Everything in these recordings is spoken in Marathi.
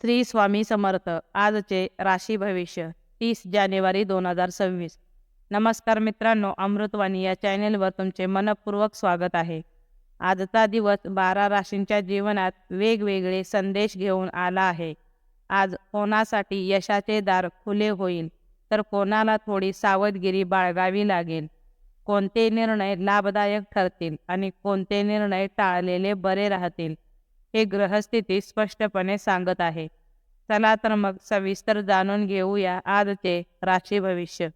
श्री स्वामी समर्थ. आजचे राशी भविष्य 30 जानेवारी 2026. नमस्कार मित्रांनो, अमृतवाणी या चॅनेलवर तुमचे मनपूर्वक स्वागत आहे. आजचा दिवस 12 राशींच्या जीवनात वेगवेगळे संदेश घेऊन आला आहे. आज कोणासाठी यशाचे दार खुले होईल, तर कोणाला थोडी सावधगिरी बाळगावी लागेल. कोणते निर्णय लाभदायक ठरतील आणि कोणते निर्णय टाळलेले बरे राहतील, हे ग्रहस्थिती स्पष्टपणे सांगत आहे. चला तर मग सविस्तर जाणून घेऊया आजचे राशी भविष्य.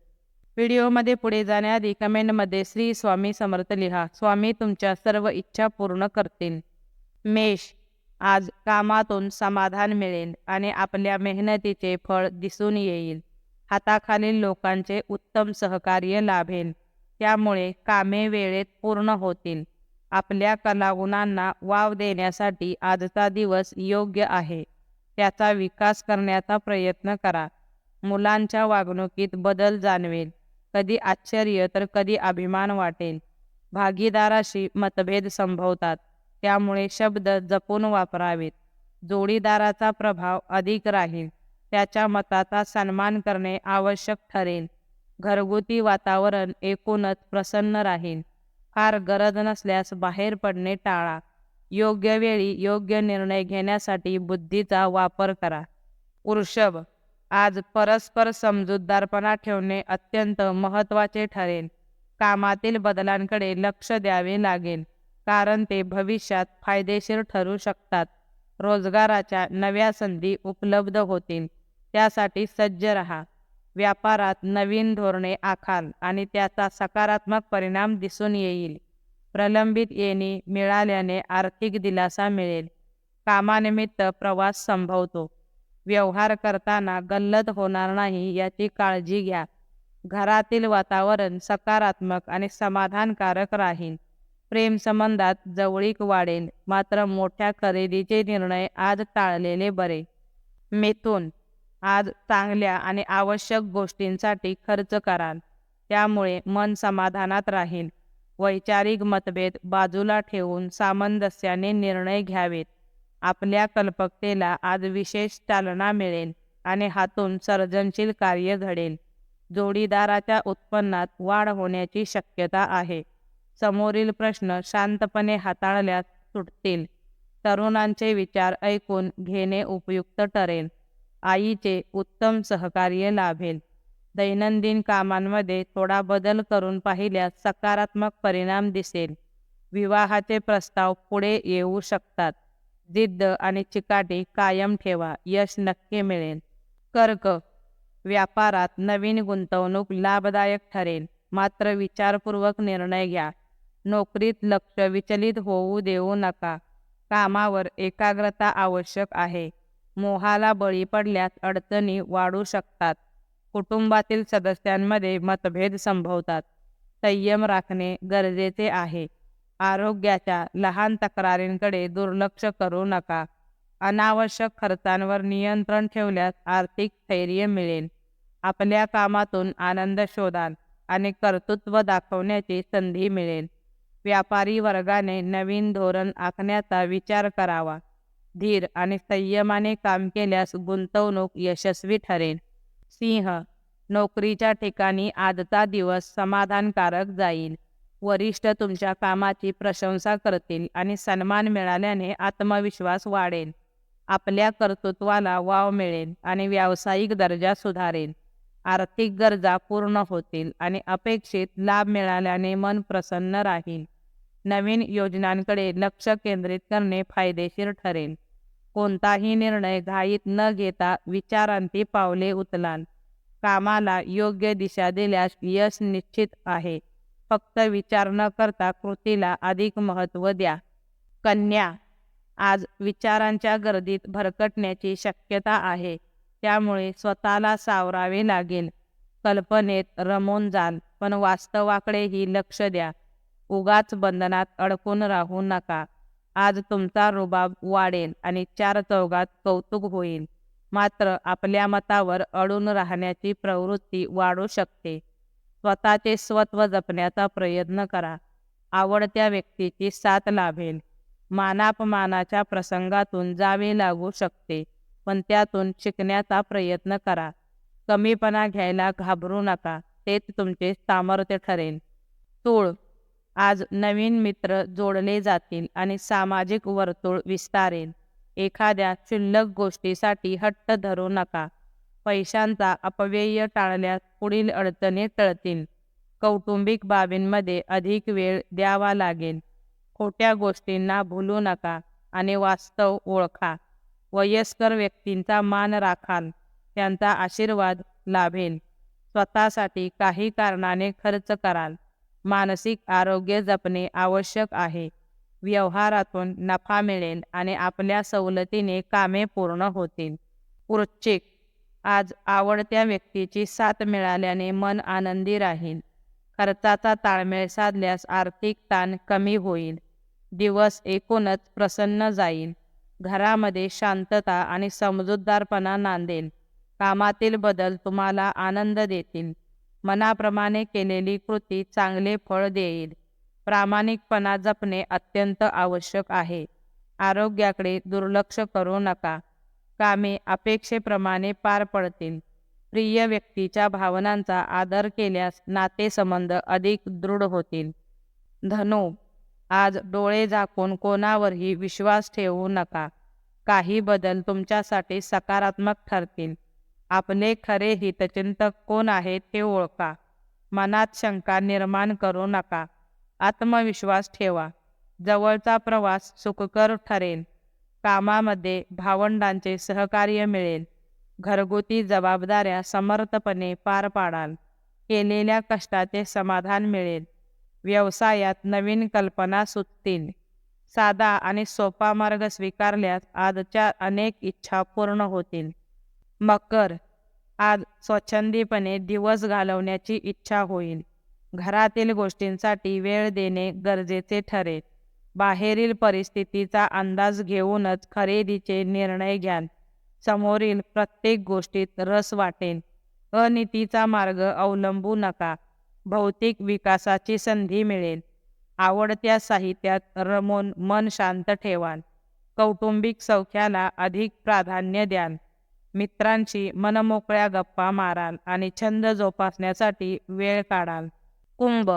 व्हिडिओमध्ये पुढे जाण्याआधी कमेंटमध्ये श्री स्वामी समर्थ लिहा. स्वामी तुमच्या सर्व इच्छा पूर्ण करतील. मेष, आज कामातून समाधान मिळेल आणि आपल्या मेहनतीचे फळ दिसून येईल. हाताखालील लोकांचे उत्तम सहकार्य लाभेल, त्यामुळे कामे वेळेत पूर्ण होतील. आपल्या कलागुणांना वाव देण्यासाठी आजचा दिवस योग्य आहे. त्याचा विकास करण्याचा प्रयत्न करा. मुलांच्या वागणुकीत बदल जाणवेल. कधी आश्चर्य तर कधी अभिमान वाटेल. भागीदाराशी मतभेद संभवतात, त्यामुळे शब्द जपून वापरावेत. जोडीदाराचा प्रभाव अधिक राहील. त्याच्या मताचा सन्मान करणे आवश्यक ठरेल. घरगुती वातावरण एकूणच प्रसन्न राहील. फार गरज नसल्यास बाहेर पडणे टाळा. योग्य वेळी योग्य निर्णय घेण्यासाठी बुद्धीचा वापर करा. वृषभ, आज परस्पर समजूतदारपणा ठेवणे अत्यंत महत्त्वाचे ठरेल. कामातील बदलांकडे लक्ष द्यावे लागेल, कारण ते भविष्यात फायदेशीर ठरू शकतात. रोजगाराच्या नव्या संधी उपलब्ध होतील, त्यासाठी सज्ज रहा. व्यापारात नवीन धोरणे आखाल आणि त्याचा सकारात्मक परिणाम दिसून येईल. प्रलंबित येणी मिळाल्याने आर्थिक दिलासा मिळेल. कामानिमित्त प्रवास संभवतो. व्यवहार करताना गल्लत होणार नाही याची काळजी घ्या. घरातील वातावरण सकारात्मक आणि समाधानकारक राहील. प्रेमसंबंधात जवळीक वाढेल, मात्र मोठ्या खरेदीचे निर्णय आज टाळलेले बरे. मिथुन, आज चांगल्या आणि आवश्यक गोष्टींसाठी खर्च कराल, त्यामुळे मन समाधानात राहील. वैचारिक मतभेद बाजूला ठेवून सामंजस्याने निर्णय घ्यावेत. आपल्या कल्पकतेला आज विशेष चालना मिळेल आणि हातून सर्जनशील कार्य घडेल. जोडीदाराच्या उत्पन्नात वाढ होण्याची शक्यता आहे. समोरील प्रश्न शांतपणे हाताळल्यास सुटतील. तरुणांचे विचार ऐकून घेणे उपयुक्त ठरेल. आईचे उत्तम सहकार्य लाभेल. दैनंदिन कामांमध्ये थोडा बदल करून पाहिल्यास सकारात्मक परिणाम दिसेल. विवाहाचे प्रस्ताव पुढे येऊ शकतात. जिद्द आणि चिकाटी कायम ठेवा, यश नक्की मिळेल. कर्क, व्यापारात नवीन गुंतवणूक लाभदायक ठरेल, मात्र विचारपूर्वक निर्णय घ्या. नोकरीत लक्ष विचलित होऊ देऊ नका. कामावर एकाग्रता आवश्यक आहे. मोहाला बळी पडल्यास अडचणी वाढू शकतात. कुटुंबातील सदस्यांमध्ये मतभेद संभवतात. संयम राखणे गरजेचे आहे. आरोग्याच्या लहान तक्रारींकडे दुर्लक्ष करू नका. अनावश्यक खर्चांवर नियंत्रण ठेवल्यास आर्थिक स्थैर्य मिळेल. आपल्या कामातून आनंद शोधाल आणि कर्तृत्व दाखवण्याची संधी मिळेल. व्यापारी वर्गाने नवीन धोरण आखण्याचा विचार करावा. धीर आणि संयमाने काम केल्यास गुंतवणूक यशस्वी ठरेल. सिंह, नोकरीच्या ठिकाणी आजचा दिवस समाधानकारक जाईल. वरिष्ठ तुमच्या कामाची प्रशंसा करतील आणि सन्मान मिळाल्याने आत्मविश्वास वाढेल. आपल्या कर्तृत्वाला वाव मिळेल आणि व्यावसायिक दर्जा सुधारेल. आर्थिक गरजा पूर्ण होतील आणि अपेक्षित लाभ मिळाल्याने मन प्रसन्न राहील. नवीन योजनांकडे लक्ष केंद्रित करणे फायदेशीर ठरेल. कोणताही निर्णय घाईत न घेता विचारांती पावले उचलाल. कामाला योग्य दिशा दिल्यास यश निश्चित आहे. फक्त विचार न करता कृतीला अधिक महत्त्व द्या. कन्या, आज विचारांच्या गर्दीत भरकटण्याची शक्यता आहे, त्यामुळे स्वतःला सावरावे लागेल. कल्पनेत रमून जाल, पण वास्तवाकडेही लक्ष द्या. उगाच बंधनात अडकून राहू नका. आज तुमचा रुबाब वाढेल आणि चार चौघात कौतुक होईल, मात्र आपल्या मतावर अडून राहण्याची प्रवृत्ती वाढू शकते. स्वतःचे स्वत्व जपण्याचा प्रयत्न करा. आवडत्या व्यक्तीची साथ लाभेल. मानापमानाच्या प्रसंगातून जावे लागू शकते. पण त्यातून शिकण्याचा प्रयत्न करा. कमीपणा घ्यायला घाबरू नका, तेच तुमचे सामर्थ्य ठरेल. तूळ, आज नवीन मित्र जोडले जातील आणि सामाजिक वर्तुळ विस्तारेल. एखाद्या क्षुल्लक गोष्टीसाठी हट्ट धरू नका. पैशांचा अपव्यय टाळल्यास पुढील अडचणी टळतील. कौटुंबिक बाबींमध्ये अधिक वेळ द्यावा लागेल. खोट्या गोष्टींना भुलू नका आणि वास्तव ओळखा. वयस्कर व्यक्तींचा मान राखाल, त्यांचा आशीर्वाद लाभेल. स्वतःसाठी काही कारणाने खर्च कराल. मानसिक आरोग्य जपणे आवश्यक आहे. व्यवहारातून नफा मिळेल आणि आपल्या सवलतीने कामे पूर्ण होतील. वृश्चिक, आज आवडत्या व्यक्तीची साथ मिळाल्याने मन आनंदी राहील. खर्चाचा ताळमेळ साधल्यास आर्थिक ताण कमी होईल. दिवस एकूणच प्रसन्न जाईल. घरामध्ये शांतता आणि समजूतदारपणा नांदेल. कामातील बदल तुम्हाला आनंद देतील. मनाप्रमाणे केलेली कृती चांगले फळ देईल. प्रामाणिकपणा जपणे अत्यंत आवश्यक आहे. आरोग्याकडे दुर्लक्ष करू नका. कामे अपेक्षेप्रमाणे पार पडतील. प्रिय व्यक्तीच्या भावनांचा आदर केल्यास नातेसंबंध अधिक दृढ होतील. धनु, आज डोळे झाकून कोणावरही विश्वास ठेवू नका. काही बदल तुमच्यासाठी सकारात्मक ठरतील. आपले खरे हितचिंतक कोण आहेत हे ओळखा. मनात शंका निर्माण करू नका. आत्मविश्वास ठेवा. जवळचा प्रवास सुखकर ठरेल. कामामध्ये भावंडांचे सहकार्य मिळेल. घरगुती जबाबदाऱ्या समर्थपणे पार पाडाल. केलेल्या कष्टाचे समाधान मिळेल. व्यवसायात नवीन कल्पना सुचतील. साधा आणि सोपा मार्ग स्वीकारल्यास आजच्या अनेक इच्छा पूर्ण होतील. मकर, आज स्वच्छंदीपणे दिवस घालवण्याची इच्छा होईल. घरातील गोष्टींसाठी वेळ देणे गरजेचे ठरेल. बाहेरील परिस्थितीचा अंदाज घेऊनच खरेदीचे निर्णय घ्याल. समोरील प्रत्येक गोष्टीत रस वाटेल. अनितीचा मार्ग अवलंबू नका. भौतिक विकासाची संधी मिळेल. आवडत्या साहित्यात रमून मन शांत ठेवाल. कौटुंबिक सौख्याला अधिक प्राधान्य द्याल. मित्रांशी मनमोकळ्या गप्पा माराल आणि छंद जोपासण्यासाठी वेळ काढाल. कुंभ,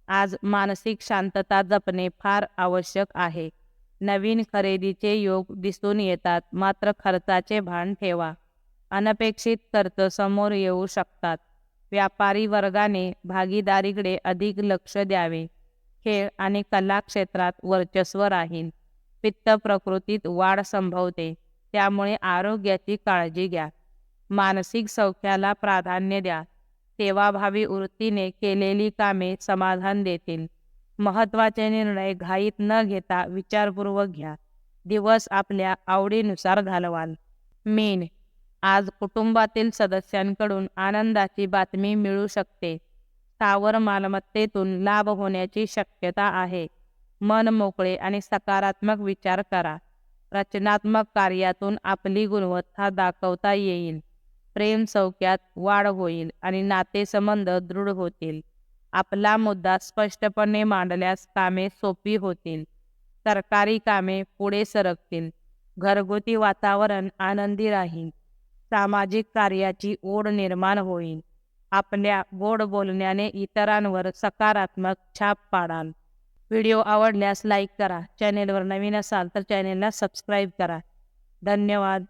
आज मानसिक शांतता जपणे फार आवश्यक आहे. नवीन खरेदीचे योग दिसून येतात, मात्र खर्चाचे भान ठेवा. अनपेक्षित खर्च समोर येऊ शकतात. व्यापारी वर्गाने भागीदारीकडे अधिक लक्ष द्यावे. खेळ आणि कला क्षेत्रात वर्चस्व राहील. पित्त प्रकृतीत वाढ संभवते, त्यामुळे आरोग्याची काळजी घ्या. मानसिक सौख्याला प्राधान्य द्या. सेवाभावी वृत्तीने केलेली कामे समाधान देतील. महत्त्वाचे निर्णय घाईत न घेता विचारपूर्वक घ्या. दिवस आपल्या आवडीनुसार घालवाल. मीन, आज कुटुंबातील सदस्यांकडून आनंदाची बातमी मिळू शकते. स्थावर मालमत्तेतून लाभ होण्याची शक्यता आहे. मन मोकळे आणि सकारात्मक विचार करा. रचनात्मक कार्यातून आपली गुणवत्ता दाखवता येईल. प्रेम सौख्यात वाढ होईल आणि नातेसंबंध दृढ होतील. आपला मुद्दा स्पष्टपणे मांडल्यास कामे सोपी होतील. सरकारी कामे पुढे सरकतील. घरगुती वातावरण आनंदी राहील. सामाजिक कार्याची ओढ निर्माण होईल. आपल्या गोड बोलण्याने इतरांवर सकारात्मक छाप पाडाल. व्हिडिओ आवडल्यास लाईक करा. चॅनेलवर नवीन असाल तर चॅनेलला सबस्क्राईब करा. धन्यवाद.